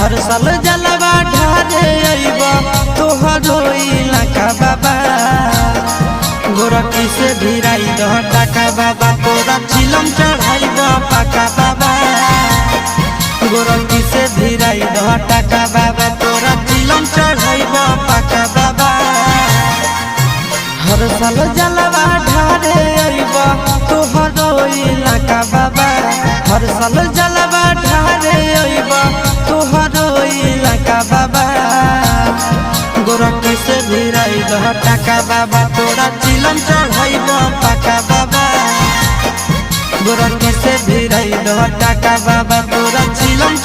हर साल जलवा ढारे अइबा तोहरो इलाका बाबा गोरखी से भिराई दह टाका बाबा तोरा चिलम चढ़ाइबा पाका बाबा गोरखी से भिराई दह टाका बाबा तोरा चिलम चढ़ाइबा पाका बाबा हर साल जलवा ढारे अइबा तोहरो इलाका बाबा हर साल जलवा ढारे अइबा तोहरो इलाका बाबा गोरखी से भिराई दह टाका बाबा तोरा चिलम चढ़ाइबा पाका बाबा गोरखी से भिराई दह टाका बाबा तोरा चिलम